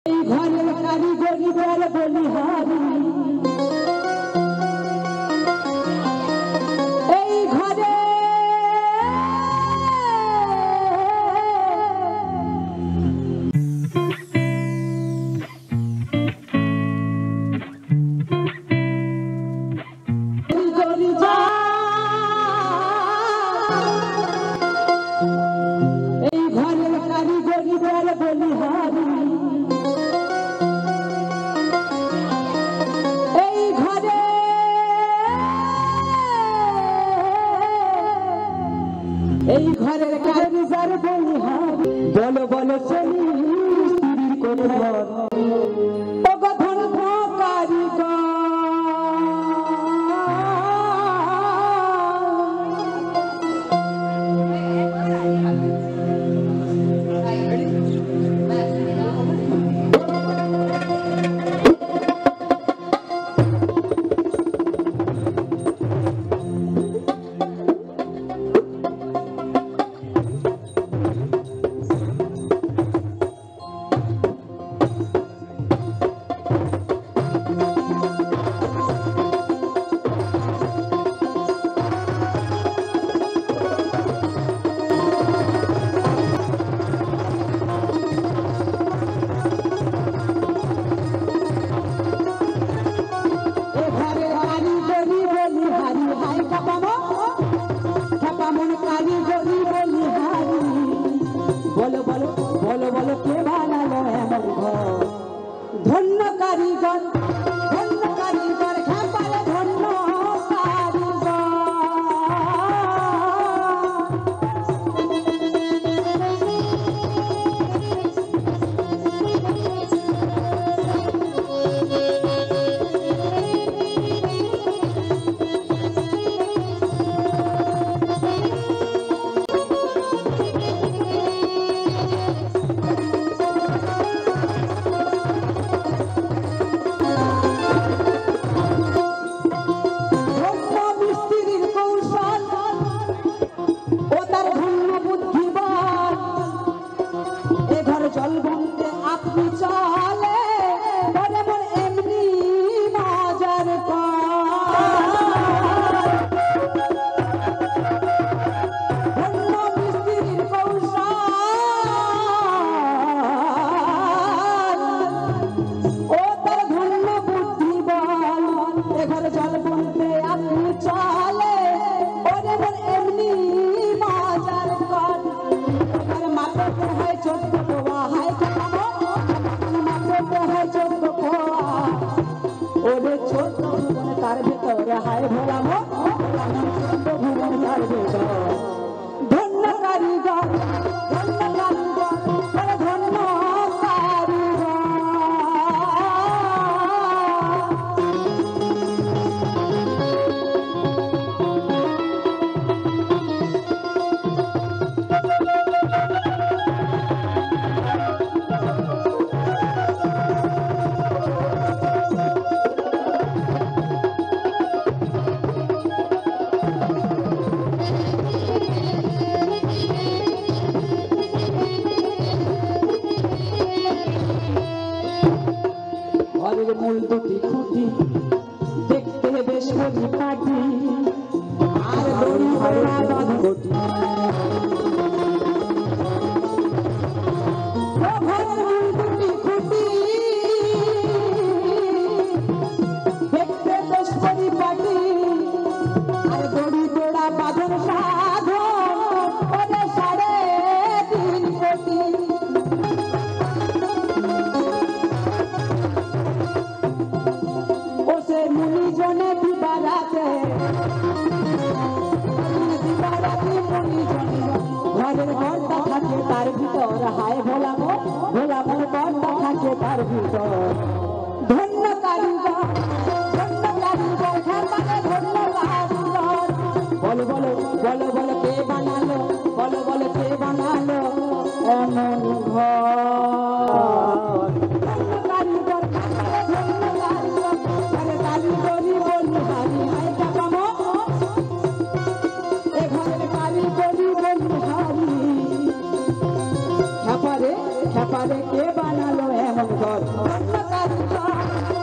ঘরের কারিগরি বল বলিহারি এই ঘরে এই ঘরের কারিগরি বল বলিহারি এই ঘরের কারিগর বলিহারি বলো বলো চলি স্ত্রীর কোন ঘর ওগো ধর্ম কারিগর বলো বলো বলো বলো কে বানালো এমন ঘর ধন্য কারিগর খাপারে ধন্য জল বলতে আপনি চলে বলে মন এমনি বাজার ধন্য মিস্ত্রির কৌশল ও তার ধন্য বুদ্ধি বল এ ঘরে জল বলতে আপনি চলে বলে মন এমনি বাজার কর মাত্র হয় চোদ্দ ওরে ছোট তার ভিতরে হায় ভোলাম ভুবন তার ভিতর ধন্য কারিগর ধন্য ঘরের মূল দুটি খুঁটি দেখতে বেশ পরিপাটি আর দড়ি ভরা বাঁধটি ঘরের মূল দুটি খুঁটি দেখতে বেশ পরিপাটি আর দড়ি জোড়া বাঁধন সাধন ওরে 3.5 কোটি মুনিজনে দিবারাতে ঘরের ঘরটা থাকে তার ভিতর হায় ভোলাম ভোলামন ঘরটা থাকে তার ভিতর ধন্য কারিগর খাপারে ধন্য কারিগর বলো বলো বলো বলো কে বানালো বলো বলো কে বানালো এমন ঘর ধন্য কারিগর খাপারে ধন্য কারিগর কারিগরি বলিহারি হায় কাপামো এ ঘরের কারিগরি বলিহারি খাপারে কে বানালো এমন ঘর ধন্য কাঞ্চন